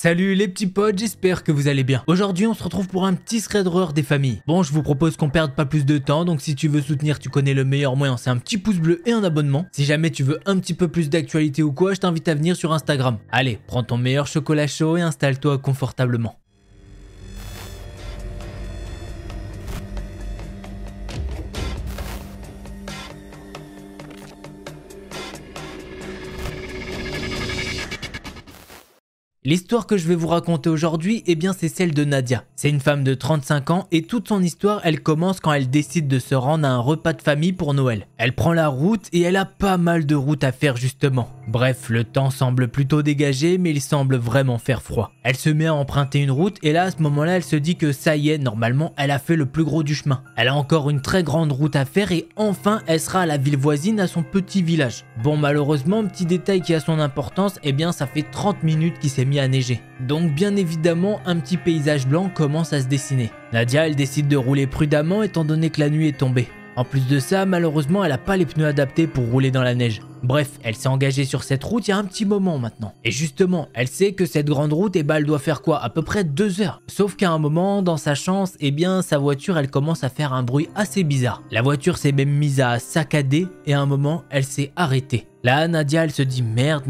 Salut les petits potes, j'espère que vous allez bien. Aujourd'hui on se retrouve pour un petit thread des familles. Bon, je vous propose qu'on perde pas plus de temps, donc si tu veux soutenir, tu connais le meilleur moyen, c'est un petit pouce bleu et un abonnement. Si jamais tu veux un petit peu plus d'actualité ou quoi, je t'invite à venir sur Instagram. Allez, prends ton meilleur chocolat chaud et installe-toi confortablement. L'histoire que je vais vous raconter aujourd'hui, eh bien c'est celle de Nadia. C'est une femme de 35 ans et toute son histoire, elle commence quand elle décide de se rendre à un repas de famille pour Noël. Elle prend la route et elle a pas mal de route à faire justement. Bref, le temps semble plutôt dégagé mais il semble vraiment faire froid. Elle se met à emprunter une route et là à ce moment-là elle se dit que ça y est, normalement elle a fait le plus gros du chemin. Elle a encore une très grande route à faire et enfin elle sera à la ville voisine, à son petit village. Bon, malheureusement, petit détail qui a son importance, eh bien ça fait 30 minutes qu'il s'est mis à neiger. Donc bien évidemment un petit paysage blanc commence à se dessiner. Nadia elle décide de rouler prudemment étant donné que la nuit est tombée. En plus de ça, malheureusement elle a pas les pneus adaptés pour rouler dans la neige. Bref, elle s'est engagée sur cette route il y a un petit moment maintenant. Et justement, elle sait que cette grande route, eh ben, elle doit faire quoi? À peu près 2 heures. Sauf qu'à un moment, dans sa chance, eh bien, sa voiture, elle commence à faire un bruit assez bizarre. La voiture s'est même mise à saccader et à un moment, elle s'est arrêtée. Là, Nadia, elle se dit merde,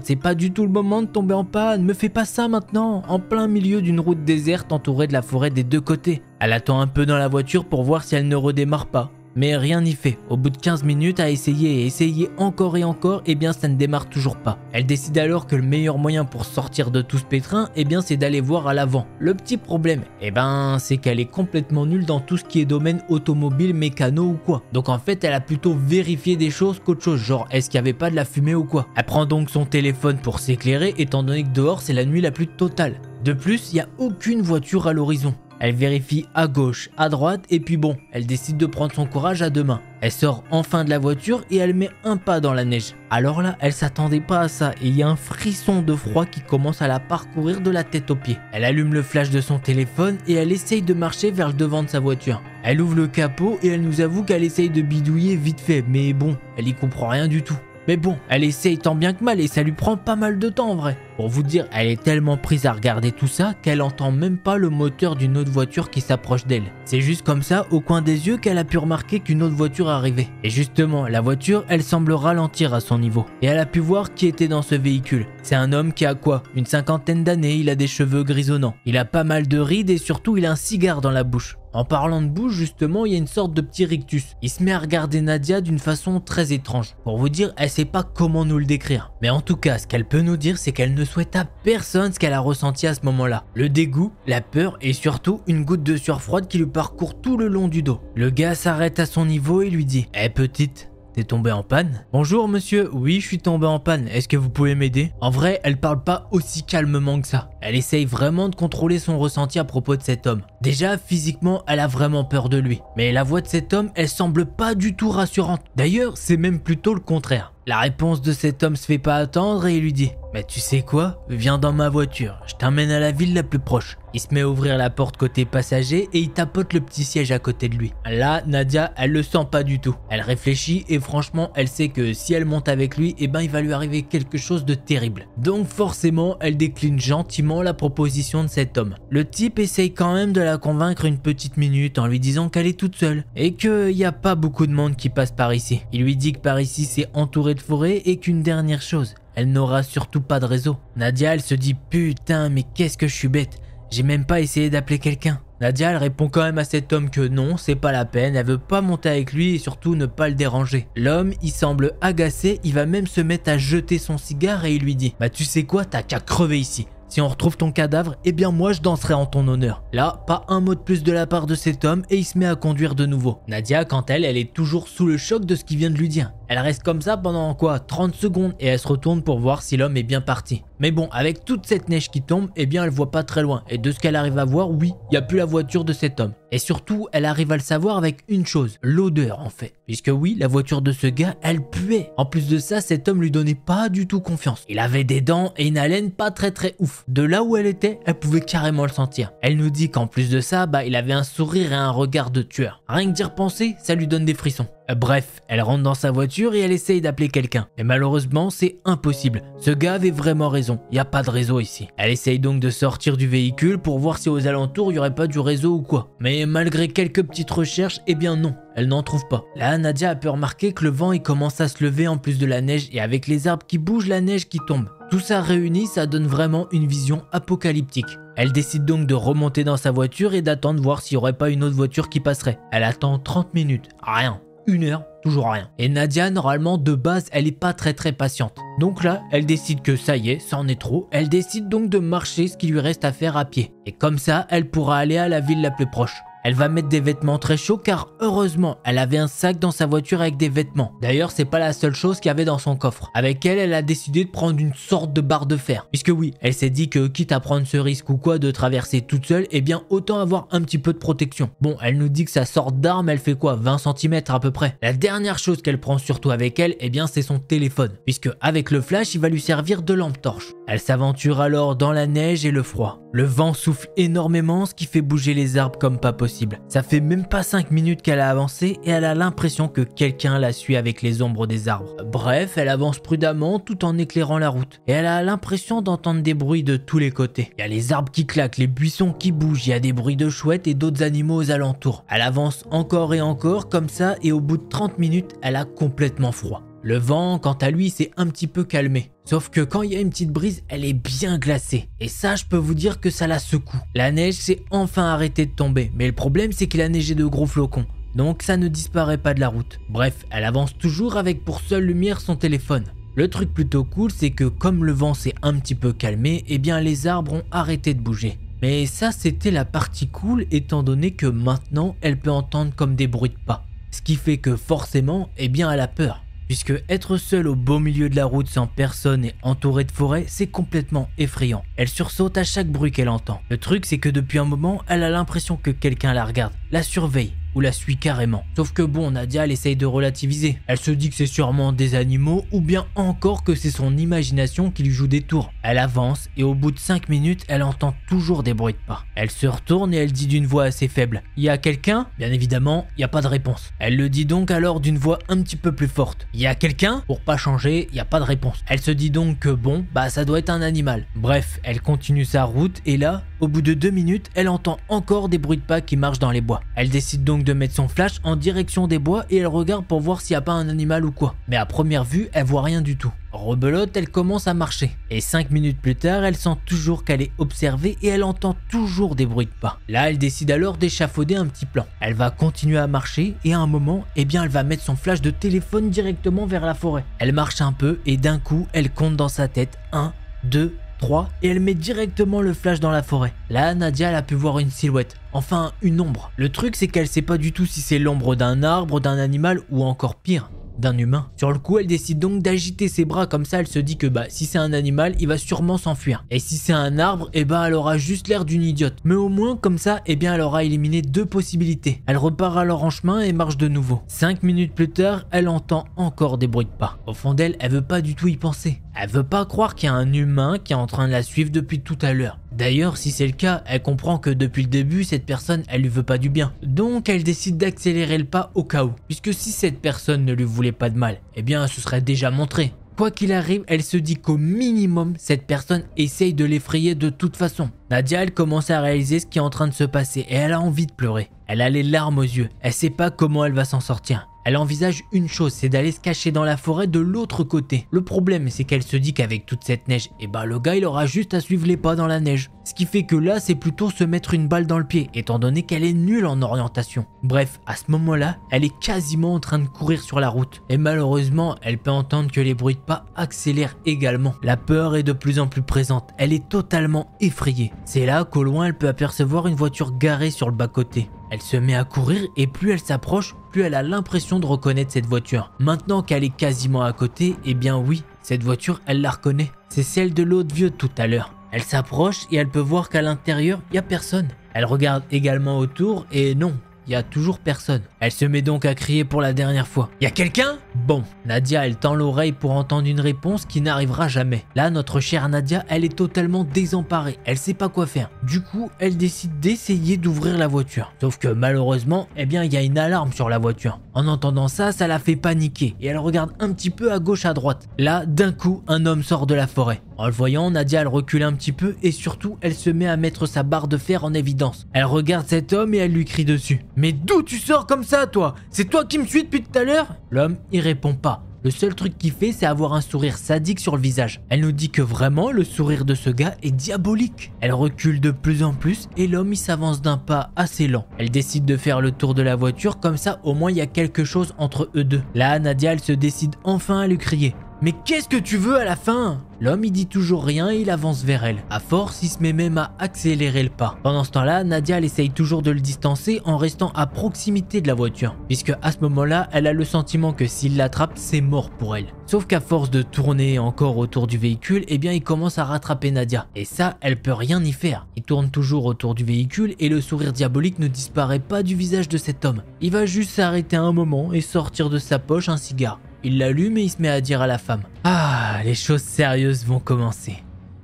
c'est pas du tout le moment de tomber en panne, me fais pas ça maintenant, en plein milieu d'une route déserte entourée de la forêt des deux côtés. Elle attend un peu dans la voiture pour voir si elle ne redémarre pas. Mais rien n'y fait. Au bout de 15 minutes à essayer et essayer encore et encore, eh bien ça ne démarre toujours pas. Elle décide alors que le meilleur moyen pour sortir de tout ce pétrin, eh bien c'est d'aller voir à l'avant. Le petit problème, eh ben c'est qu'elle est complètement nulle dans tout ce qui est domaine automobile, mécano ou quoi. Donc en fait elle a plutôt vérifié des choses qu'autre chose, genre est-ce qu'il n'y avait pas de la fumée ou quoi. Elle prend donc son téléphone pour s'éclairer étant donné que dehors c'est la nuit la plus totale. De plus, il n'y a aucune voiture à l'horizon. Elle vérifie à gauche, à droite et puis bon, elle décide de prendre son courage à deux mains. Elle sort enfin de la voiture et elle met un pas dans la neige. Alors là, elle s'attendait pas à ça et il y a un frisson de froid qui commence à la parcourir de la tête aux pieds. Elle allume le flash de son téléphone et elle essaye de marcher vers le devant de sa voiture. Elle ouvre le capot et elle nous avoue qu'elle essaye de bidouiller vite fait, mais bon, elle y comprend rien du tout. Mais bon, elle essaye tant bien que mal et ça lui prend pas mal de temps en vrai. Pour vous dire, elle est tellement prise à regarder tout ça qu'elle entend même pas le moteur d'une autre voiture qui s'approche d'elle. C'est juste comme ça, au coin des yeux, qu'elle a pu remarquer qu'une autre voiture arrivait. Et justement, la voiture, elle semble ralentir à son niveau. Et elle a pu voir qui était dans ce véhicule. C'est un homme qui a quoi? Une cinquantaine d'années, il a des cheveux grisonnants. Il a pas mal de rides et surtout, il a un cigare dans la bouche. En parlant de bouche, justement, il y a une sorte de petit rictus. Il se met à regarder Nadia d'une façon très étrange. Pour vous dire, elle sait pas comment nous le décrire. Mais en tout cas, ce qu'elle peut nous dire, c'est qu'elle ne souhaite à personne ce qu'elle a ressenti à ce moment-là. Le dégoût, la peur et surtout une goutte de sueur froide qui lui parcourt tout le long du dos. Le gars s'arrête à son niveau et lui dit « Eh petite, t'es tombé en panne ?» « Bonjour monsieur, oui je suis tombé en panne, est-ce que vous pouvez m'aider ?» En vrai, elle parle pas aussi calmement que ça. Elle essaye vraiment de contrôler son ressenti à propos de cet homme. Déjà, physiquement, elle a vraiment peur de lui. Mais la voix de cet homme, elle semble pas du tout rassurante. D'ailleurs, c'est même plutôt le contraire. La réponse de cet homme se fait pas attendre et il lui dit « Mais tu sais quoi? Viens dans ma voiture, je t'emmène à la ville la plus proche. » Il se met à ouvrir la porte côté passager et il tapote le petit siège à côté de lui. Là, Nadia, elle le sent pas du tout. Elle réfléchit et franchement, elle sait que si elle monte avec lui, eh ben il va lui arriver quelque chose de terrible. Donc forcément, elle décline gentiment la proposition de cet homme. Le type essaye quand même de la convaincre une petite minute en lui disant qu'elle est toute seule et qu'il n'y a pas beaucoup de monde qui passe par ici. Il lui dit que par ici c'est entouré de forêt et qu'une dernière chose, elle n'aura surtout pas de réseau. Nadia, elle se dit putain mais qu'est-ce que je suis bête, j'ai même pas essayé d'appeler quelqu'un. Nadia, elle répond quand même à cet homme que non, c'est pas la peine, elle veut pas monter avec lui et surtout ne pas le déranger. L'homme, il semble agacé, il va même se mettre à jeter son cigare et il lui dit « Bah tu sais quoi, t'as qu'à crever ici. Si on retrouve ton cadavre, eh bien moi je danserai en ton honneur. » Là, pas un mot de plus de la part de cet homme et il se met à conduire de nouveau. Nadia, quant à elle, elle est toujours sous le choc de ce qu'il vient de lui dire. Elle reste comme ça pendant quoi, 30 secondes et elle se retourne pour voir si l'homme est bien parti. Mais bon, avec toute cette neige qui tombe, eh bien elle voit pas très loin. Et de ce qu'elle arrive à voir, oui, il n'y a plus la voiture de cet homme. Et surtout, elle arrive à le savoir avec une chose, l'odeur en fait. Puisque oui, la voiture de ce gars, elle puait. En plus de ça, cet homme lui donnait pas du tout confiance. Il avait des dents et une haleine pas très ouf. De là où elle était, elle pouvait carrément le sentir. Elle nous dit qu'en plus de ça, bah il avait un sourire et un regard de tueur. Rien que d'y repenser, ça lui donne des frissons. Bref, elle rentre dans sa voiture et elle essaye d'appeler quelqu'un. Mais malheureusement, c'est impossible. Ce gars avait vraiment raison, il n'y a pas de réseau ici. Elle essaye donc de sortir du véhicule pour voir si aux alentours il n'y aurait pas du réseau ou quoi. Mais malgré quelques petites recherches, eh bien non, elle n'en trouve pas. Là, Nadia a pu remarquer que le vent il commence à se lever en plus de la neige et avec les arbres qui bougent, la neige qui tombe. Tout ça réuni, ça donne vraiment une vision apocalyptique. Elle décide donc de remonter dans sa voiture et d'attendre voir s'il n'y aurait pas une autre voiture qui passerait. Elle attend 30 minutes, rien. 1 heure, toujours rien. Et Nadia, normalement, de base, elle est pas très patiente. Donc là, elle décide que ça y est, ça en est trop. Elle décide donc de marcher ce qui lui reste à faire à pied. Et comme ça, elle pourra aller à la ville la plus proche. Elle va mettre des vêtements très chauds car heureusement, elle avait un sac dans sa voiture avec des vêtements. D'ailleurs, c'est pas la seule chose qu'il y avait dans son coffre. Avec elle, elle a décidé de prendre une sorte de barre de fer. Puisque oui, elle s'est dit que quitte à prendre ce risque ou quoi de traverser toute seule, eh bien autant avoir un petit peu de protection. Bon, elle nous dit que sa sorte d'arme, elle fait quoi, 20 cm à peu près. La dernière chose qu'elle prend surtout avec elle, eh bien c'est son téléphone. Puisque avec le flash, il va lui servir de lampe torche. Elle s'aventure alors dans la neige et le froid. Le vent souffle énormément, ce qui fait bouger les arbres comme pas possible. Ça fait même pas 5 minutes qu'elle a avancé et elle a l'impression que quelqu'un la suit avec les ombres des arbres. Bref, elle avance prudemment tout en éclairant la route. Et elle a l'impression d'entendre des bruits de tous les côtés. Il y a les arbres qui claquent, les buissons qui bougent, il y a des bruits de chouettes et d'autres animaux aux alentours. Elle avance encore et encore comme ça et au bout de 30 minutes, elle a complètement froid. Le vent, quant à lui, s'est un petit peu calmé. Sauf que quand il y a une petite brise, elle est bien glacée. Et ça, je peux vous dire que ça la secoue. La neige s'est enfin arrêtée de tomber. Mais le problème, c'est qu'il a neigé de gros flocons. Donc ça ne disparaît pas de la route. Bref, elle avance toujours avec pour seule lumière son téléphone. Le truc plutôt cool, c'est que comme le vent s'est un petit peu calmé, eh bien les arbres ont arrêté de bouger. Mais ça, c'était la partie cool, étant donné que maintenant, elle peut entendre comme des bruits de pas. Ce qui fait que forcément, eh bien elle a peur. Puisque être seule au beau milieu de la route sans personne et entourée de forêt, c'est complètement effrayant. Elle sursaute à chaque bruit qu'elle entend. Le truc, c'est que depuis un moment, elle a l'impression que quelqu'un la regarde, la surveille ou la suit carrément. Sauf que bon, Nadia, elle essaye de relativiser. Elle se dit que c'est sûrement des animaux ou bien encore que c'est son imagination qui lui joue des tours. Elle avance et au bout de 5 minutes, elle entend toujours des bruits de pas. Elle se retourne et elle dit d'une voix assez faible: « Il y a quelqu'un ?» Bien évidemment, il n'y a pas de réponse. Elle le dit donc alors d'une voix un petit peu plus forte. « Il y a quelqu'un ?» Pour pas changer, il n'y a pas de réponse. Elle se dit donc que bon, bah ça doit être un animal. Bref, elle continue sa route et là, au bout de 2 minutes, elle entend encore des bruits de pas qui marchent dans les bois. Elle décide donc de mettre son flash en direction des bois et elle regarde pour voir s'il n'y a pas un animal ou quoi. Mais à première vue, elle voit rien du tout. Rebelote, elle commence à marcher. Et 5 minutes plus tard, elle sent toujours qu'elle est observée et elle entend toujours des bruits de pas. Là, elle décide alors d'échafauder un petit plan. Elle va continuer à marcher et à un moment, eh bien, elle va mettre son flash de téléphone directement vers la forêt. Elle marche un peu et d'un coup, elle compte dans sa tête 1, 2, 3 et elle met directement le flash dans la forêt. Là, Nadia, elle a pu voir une silhouette, enfin une ombre. Le truc, c'est qu'elle sait pas du tout si c'est l'ombre d'un arbre, d'un animal ou encore pire, d'un humain. Sur le coup, elle décide donc d'agiter ses bras comme ça, elle se dit que bah si c'est un animal, il va sûrement s'enfuir. Et si c'est un arbre, eh ben elle aura juste l'air d'une idiote. Mais au moins comme ça, eh bien elle aura éliminé 2 possibilités. Elle repart alors en chemin et marche de nouveau. 5 minutes plus tard, elle entend encore des bruits de pas. Au fond d'elle, elle veut pas du tout y penser. Elle veut pas croire qu'il y a un humain qui est en train de la suivre depuis tout à l'heure. D'ailleurs, si c'est le cas, elle comprend que depuis le début, cette personne, elle lui veut pas du bien. Donc, elle décide d'accélérer le pas au cas où. Puisque si cette personne ne lui voulait pas de mal, eh bien, ce serait déjà montré. Quoi qu'il arrive, elle se dit qu'au minimum, cette personne essaye de l'effrayer de toute façon. Nadia, elle commence à réaliser ce qui est en train de se passer et elle a envie de pleurer. Elle a les larmes aux yeux. Elle sait pas comment elle va s'en sortir. Elle envisage une chose, c'est d'aller se cacher dans la forêt de l'autre côté. Le problème, c'est qu'elle se dit qu'avec toute cette neige, eh ben le gars, il aura juste à suivre les pas dans la neige. Ce qui fait que là, c'est plutôt se mettre une balle dans le pied, étant donné qu'elle est nulle en orientation. Bref, à ce moment-là, elle est quasiment en train de courir sur la route. Et malheureusement, elle peut entendre que les bruits de pas accélèrent également. La peur est de plus en plus présente. Elle est totalement effrayée. C'est là qu'au loin, elle peut apercevoir une voiture garée sur le bas-côté. Elle se met à courir et plus elle s'approche, plus elle a l'impression de reconnaître cette voiture. Maintenant qu'elle est quasiment à côté, eh bien oui, cette voiture, elle la reconnaît. C'est celle de l'autre vieux tout à l'heure. Elle s'approche et elle peut voir qu'à l'intérieur, il n'y a personne. Elle regarde également autour et non, il n'y a toujours personne. Elle se met donc à crier pour la dernière fois. « Y a quelqu'un ?» Bon, Nadia elle tend l'oreille pour entendre une réponse qui n'arrivera jamais. Là, notre chère Nadia, elle est totalement désemparée, elle sait pas quoi faire. Du coup, elle décide d'essayer d'ouvrir la voiture. Sauf que malheureusement, eh bien il y a une alarme sur la voiture. En entendant ça, ça la fait paniquer et elle regarde un petit peu à gauche à droite. Là, d'un coup, un homme sort de la forêt. En le voyant, Nadia elle recule un petit peu et surtout elle se met à mettre sa barre de fer en évidence. Elle regarde cet homme et elle lui crie dessus. « Mais d'où tu sors comme ça toi? C'est toi qui me suis depuis tout à l'heure ?» L'homme il répond pas. Le seul truc qu'il fait, c'est avoir un sourire sadique sur le visage. Elle nous dit que vraiment, le sourire de ce gars est diabolique. Elle recule de plus en plus et l'homme il s'avance d'un pas assez lent. Elle décide de faire le tour de la voiture, comme ça au moins il y a quelque chose entre eux deux. Là, Nadia elle se décide enfin à lui crier. « Mais qu'est-ce que tu veux à la fin ?» L'homme il dit toujours rien et il avance vers elle. À force, il se met même à accélérer le pas. Pendant ce temps-là, Nadia elle essaye toujours de le distancer en restant à proximité de la voiture. Puisque à ce moment-là, elle a le sentiment que s'il l'attrape, c'est mort pour elle. Sauf qu'à force de tourner encore autour du véhicule, eh bien il commence à rattraper Nadia. Et ça, elle peut rien y faire. Il tourne toujours autour du véhicule et le sourire diabolique ne disparaît pas du visage de cet homme. Il va juste s'arrêter un moment et sortir de sa poche un cigare. Il l'allume et il se met à dire à la femme « Ah, les choses sérieuses vont commencer.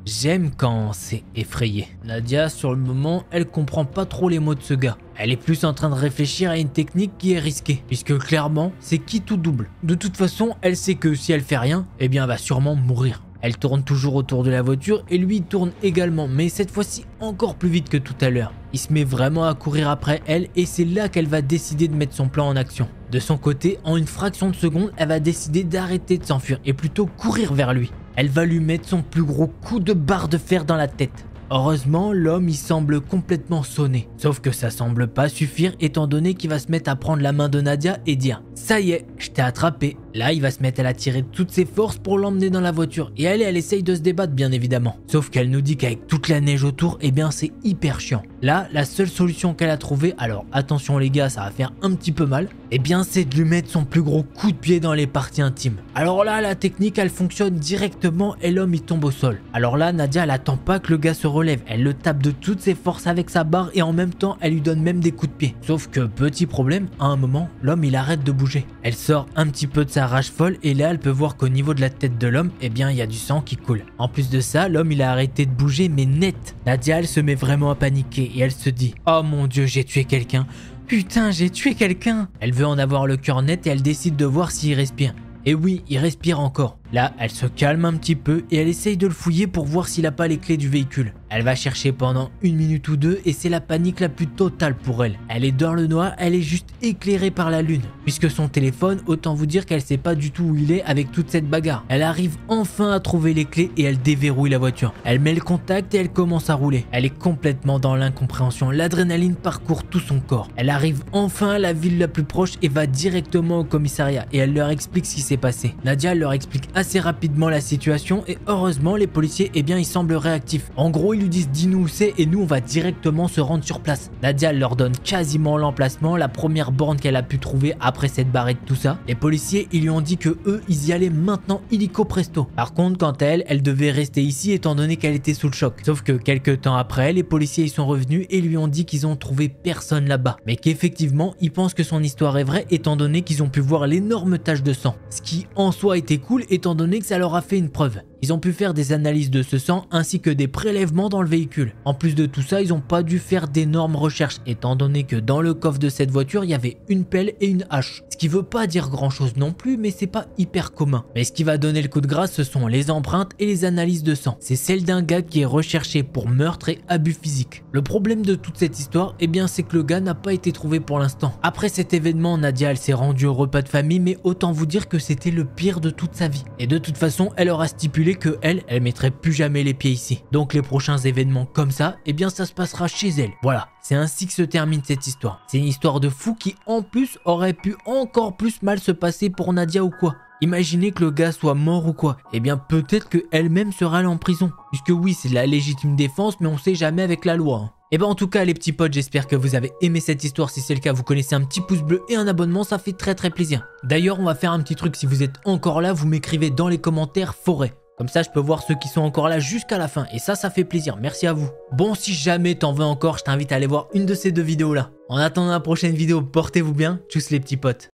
J'aime quand c'est effrayé. » Nadia, sur le moment, elle comprend pas trop les mots de ce gars. Elle est plus en train de réfléchir à une technique qui est risquée, puisque clairement, c'est qui tout double. De toute façon, elle sait que si elle fait rien, eh bien elle va sûrement mourir. Elle tourne toujours autour de la voiture et lui tourne également, mais cette fois-ci encore plus vite que tout à l'heure. Il se met vraiment à courir après elle et c'est là qu'elle va décider de mettre son plan en action. De son côté, en une fraction de seconde, elle va décider d'arrêter de s'enfuir et plutôt courir vers lui. Elle va lui mettre son plus gros coup de barre de fer dans la tête. Heureusement, l'homme il semble complètement sonné. Sauf que ça semble pas suffire étant donné qu'il va se mettre à prendre la main de Nadia et dire « Ça y est, je t'ai attrapé ». Là, il va se mettre à la tirer de toutes ses forces pour l'emmener dans la voiture. Et elle essaye de se débattre bien évidemment. Sauf qu'elle nous dit qu'avec toute la neige autour, eh bien c'est hyper chiant. Là, la seule solution qu'elle a trouvée, alors attention les gars, ça va faire un petit peu mal, eh bien c'est de lui mettre son plus gros coup de pied dans les parties intimes. Alors là, la technique elle fonctionne directement et l'homme il tombe au sol. Alors là, Nadia elle attend pas que le gars se relève, elle le tape de toutes ses forces avec sa barre et en même temps elle lui donne même des coups de pied. Sauf que petit problème, à un moment, l'homme il arrête de bouger. Elle sort un petit peu de sa rage folle et là elle peut voir qu'au niveau de la tête de l'homme, eh bien il y a du sang qui coule. En plus de ça, l'homme il a arrêté de bouger mais net. Nadia elle se met vraiment à paniquer et elle se dit « Oh mon dieu, j'ai tué quelqu'un. Putain, j'ai tué quelqu'un !» Elle veut en avoir le cœur net et elle décide de voir s'il respire. Et oui, il respire encore. Là, elle se calme un petit peu et elle essaye de le fouiller pour voir s'il n'a pas les clés du véhicule. Elle va chercher pendant une minute ou deux et c'est la panique la plus totale pour elle. Elle est dans le noir, elle est juste éclairée par la lune. Puisque son téléphone, autant vous dire qu'elle sait pas du tout où il est avec toute cette bagarre. Elle arrive enfin à trouver les clés et elle déverrouille la voiture. Elle met le contact et elle commence à rouler. Elle est complètement dans l'incompréhension. L'adrénaline parcourt tout son corps. Elle arrive enfin à la ville la plus proche et va directement au commissariat et elle leur explique ce qui s'est passé. Nadia elle leur explique assez rapidement la situation et heureusement les policiers eh bien ils semblent réactifs. En gros ils lui disent dis-nous où c'est et nous on va directement se rendre sur place. Nadia elle leur donne quasiment l'emplacement, la première borne qu'elle a pu trouver après cette barrette tout ça. Les policiers ils lui ont dit que eux ils y allaient maintenant illico presto. Par contre quant à elle, elle devait rester ici étant donné qu'elle était sous le choc. Sauf que quelques temps après les policiers ils sont revenus et lui ont dit qu'ils ont trouvé personne là-bas. Mais qu'effectivement ils pensent que son histoire est vraie étant donné qu'ils ont pu voir l'énorme tache de sang. Ce qui en soi était cool étant donné que ça leur a fait une preuve. Ils ont pu faire des analyses de ce sang ainsi que des prélèvements dans le véhicule. En plus de tout ça, ils n'ont pas dû faire d'énormes recherches étant donné que dans le coffre de cette voiture, il y avait une pelle et une hache. Ce qui veut pas dire grand chose non plus, mais c'est pas hyper commun. Mais ce qui va donner le coup de grâce, ce sont les empreintes et les analyses de sang. C'est celle d'un gars qui est recherché pour meurtre et abus physique. Le problème de toute cette histoire, eh bien c'est que le gars n'a pas été trouvé pour l'instant. Après cet événement, Nadia elle s'est rendue au repas de famille, mais autant vous dire que c'était le pire de toute sa vie. Et de toute façon, elle aura stipulé que elle mettrait plus jamais les pieds ici. Donc les prochains événements comme ça, eh bien ça se passera chez elle. Voilà, c'est ainsi que se termine cette histoire. C'est une histoire de fou qui en plus aurait pu encore plus mal se passer pour Nadia ou quoi. Imaginez que le gars soit mort ou quoi, eh bien peut-être qu'elle-même sera allée en prison. Puisque oui, c'est de la légitime défense, mais on sait jamais avec la loi. Hein. Et ben en tout cas les petits potes, j'espère que vous avez aimé cette histoire. Si c'est le cas, vous connaissez un petit pouce bleu et un abonnement, ça fait très plaisir. D'ailleurs on va faire un petit truc, si vous êtes encore là, vous m'écrivez dans les commentaires forêt. Comme ça, je peux voir ceux qui sont encore là jusqu'à la fin. Et ça fait plaisir. Merci à vous. Bon, si jamais t'en veux encore, je t'invite à aller voir une de ces 2 vidéos là. En attendant la prochaine vidéo, portez-vous bien. Tchuss les petits potes.